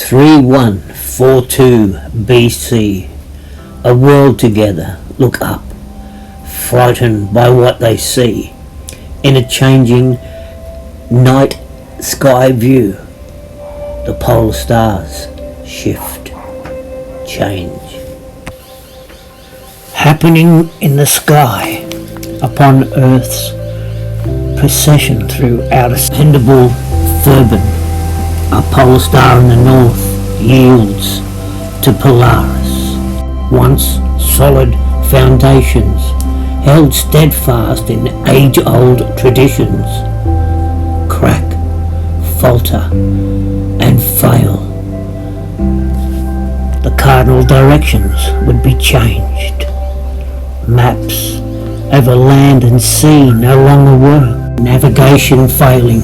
3142 BC. A world together look up, frightened by what they see. In a changing night sky view, the polar stars shift, change. Happening in the sky, upon Earth's procession through outer Pendable Thurbin, a polar star in the north yields to Polaris. Once solid foundations, held steadfast in age-old traditions, crack, falter, and fail. The cardinal directions would be changed. Maps over land and sea no longer work. Navigation failing.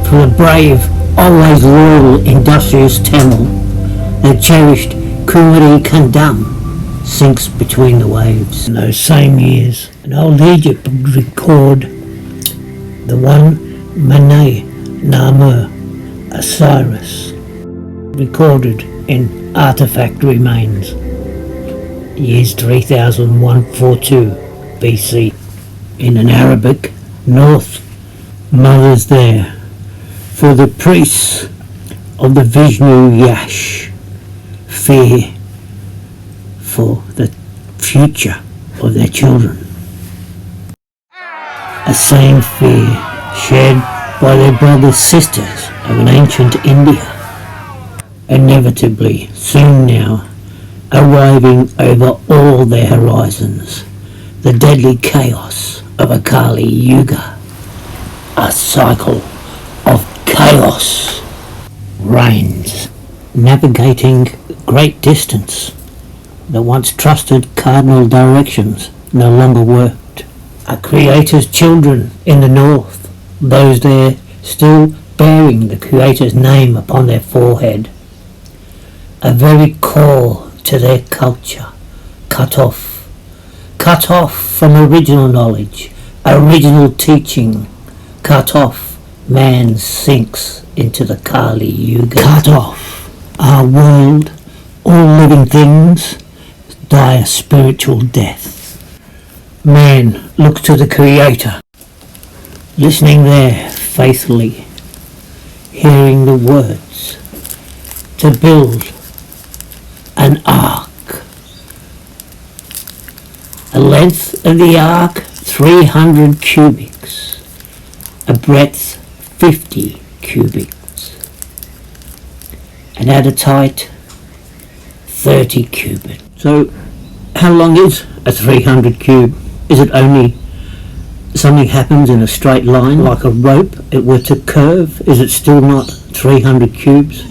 For the brave, always loyal, industrious Tamil, their cherished Kumari Kandam sinks between the waves. In those same years, in old Egypt would record the one Mene Narmer Osiris, recorded in artifact remains, years 3142 BC. In an Arabic north, mothers there, for the priests of the Vishnu Yash, fear for the future of their children. A same fear shared by their brothers, sisters of an ancient India, inevitably soon now arriving over all their horizons, the deadly chaos of a Kali Yuga, a cycle of chaos reigns, navigating great distance. The once trusted cardinal directions no longer worked. A Creator's children in the north, those there still bearing the Creator's name upon their forehead, a very core to their culture, cut off from original knowledge, original teaching, cut off, man sinks into the Kali Yuga. Cut off, our world, all living things, die a spiritual death. Man looks to the Creator, listening there faithfully, hearing the words, to build an ark. A length of the ark 300 cubits, a breadth 50 cubits, and at its height 30 cubits. So how long is a 300 cube? Is it only something happens in a straight line like a rope? It were to curve, is it still not 300 cubes?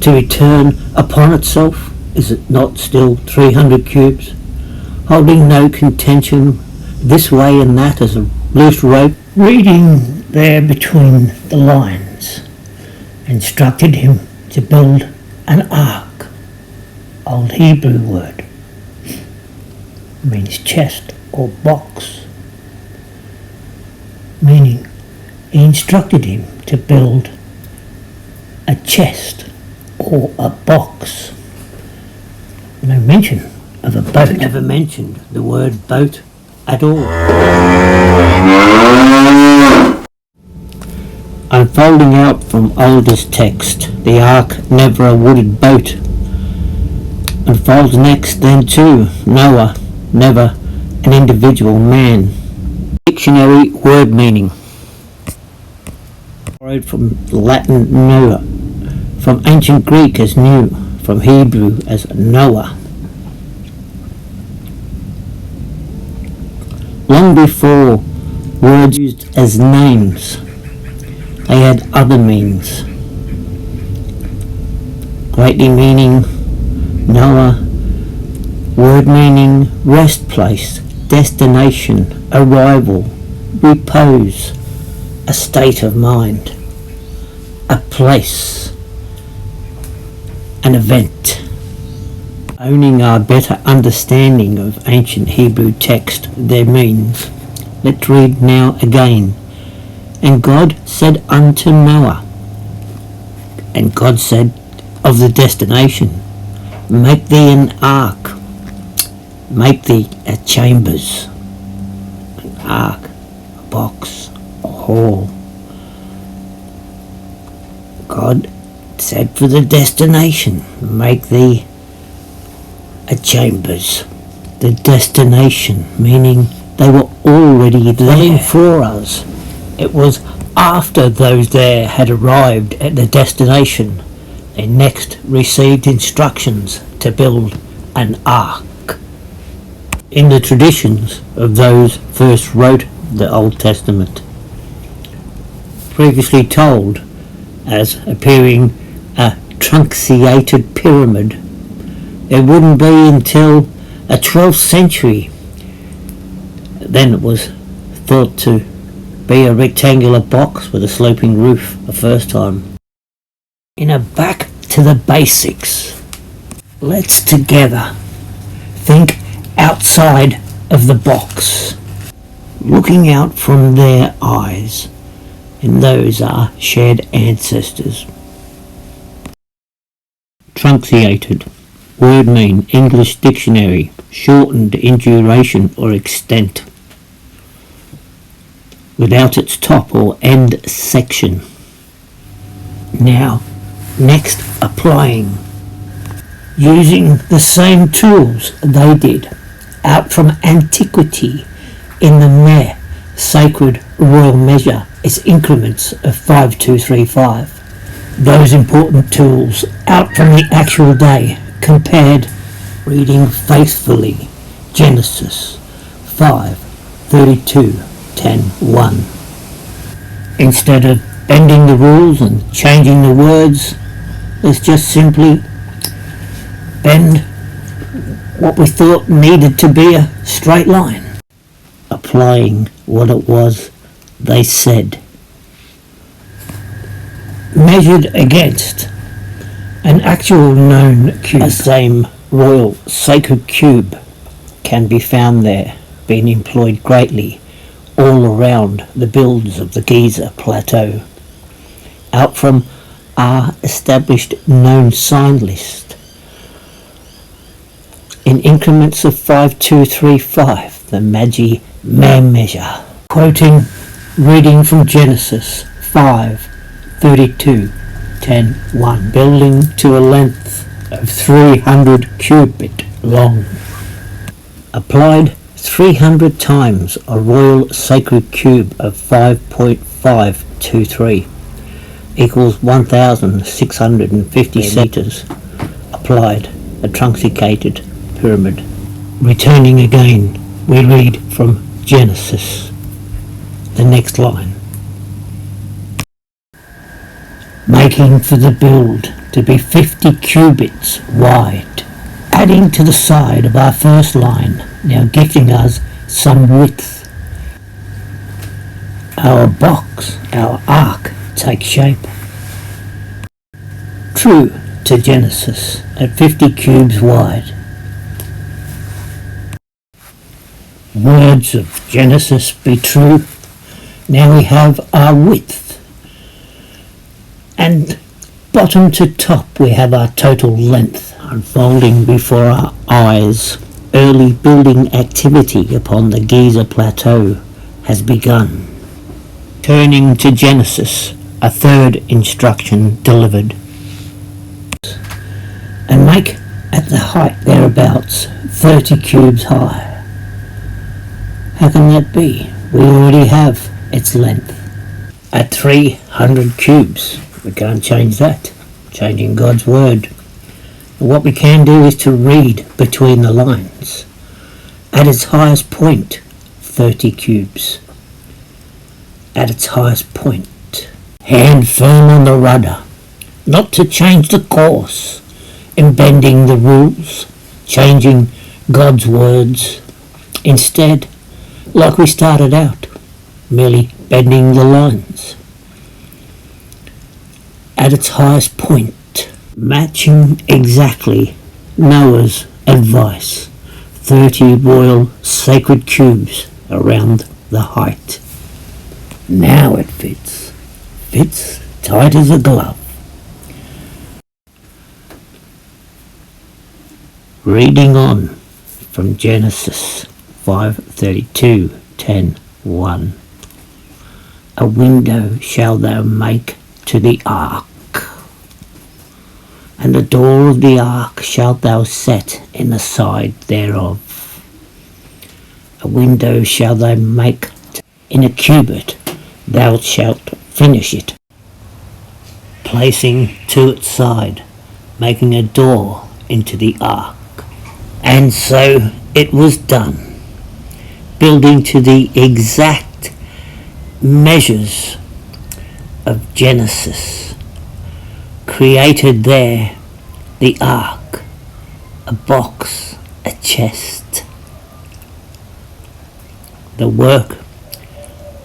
To return upon itself, is it not still 300 cubes? Holding no contention this way and that as a loose rope. Reading there between the lines, instructed him to build an ark. Old Hebrew word, means chest or box, meaning he instructed him to build a chest or a box. No mention of a boat. Never mentioned the word boat at all. Unfolding out from oldest text, the ark, never a wooded boat. Unfolds next then too, Noah, never an individual man. Dictionary word meaning. Borrowed from Latin Noah, from ancient Greek as new, from Hebrew as Noah. Long before words used as names, they had other meanings. Greatly meaning Noah, word meaning rest place, destination, arrival, repose, a state of mind, a place, an event. Owning our better understanding of ancient Hebrew text, their means, let's read now again. And God said unto Noah, and God said of the destination. Make thee an ark. Make thee a chambers, an ark, a box, a hall. God said for the destination, make thee a chambers. The destination, meaning they were already there for us. It was after those there had arrived at the destination, they next received instructions to build an ark. In the traditions of those first wrote the Old Testament, previously told as appearing a truncated pyramid, it wouldn't be until the 12th century then it was thought to be a rectangular box with a sloping roof the first time. In a back to the basics, let's together think outside of the box, looking out from their eyes, and those are shared ancestors. Truncated, word mean English dictionary, shortened in duration or extent, without its top or end section. Now, next applying, using the same tools they did, out from antiquity in the mere sacred royal measure, its increments of 5235. Those important tools out from the actual day, compared, reading faithfully Genesis 5:32-10:1. Instead of bending the rules and changing the words, let's just simply bend what we thought needed to be a straight line, applying what it was they said. Measured against an actual known cube, the same royal sacred cube can be found there, being employed greatly all around the builds of the Giza Plateau, out from our established known sign list, in increments of 5235, the Magi measure. Quoting, reading from Genesis 5:32-10:1, building to a length of 300 cubit long. Applied 300 times a royal sacred cube of 5.523 equals 1,650 meters. Applied a truncated pyramid. Returning again, we read from Genesis, the next line. Making for the build to be 50 cubits wide, adding to the side of our first line, now gifting us some width. Our box, our ark, takes shape. True to Genesis, at 50 cubes wide. Words of Genesis be true, now we have our width, and bottom to top we have our total length unfolding before our eyes. Early building activity upon the Giza Plateau has begun. Turning to Genesis, a third instruction delivered. And make at the height thereabouts 30 cubes high. How can that be? We already have its length at 300 cubes. We can't change that. Changing God's word. But what we can do is to read between the lines. At its highest point, 30 cubes. At its highest point. Hand firm on the rudder. Not to change the course. In bending the rules. Changing God's words. Instead, like we started out, merely bending the lines. At its highest point, matching exactly Noah's advice, 30 royal sacred cubes around the height. Now it fits tight as a glove. Reading on from Genesis 5:32:10:1. A window shalt thou make to the ark, and the door of the ark shalt thou set in the side thereof. A window shalt thou make in a cubit, thou shalt finish it, placing to its side, making a door into the ark. And so it was done, building to the exact measures of Genesis. Created there the ark, a box, a chest. The work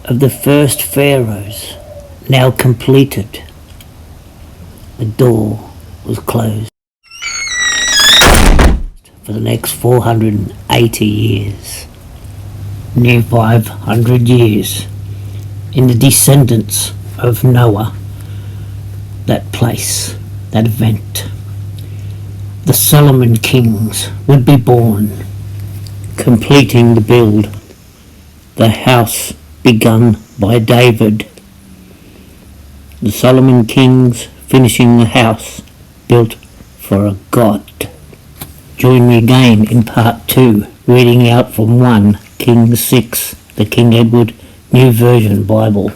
of the first pharaohs now completed. The door was closed for the next 480 years, near 500 years, in the descendants of Noah, that place, that event. The Solomon kings would be born, completing the build, the house begun by David. The Solomon kings finishing the house built for a God. Join me again in part 2, reading out from 1 Kings 6, the King Edward New Version Bible.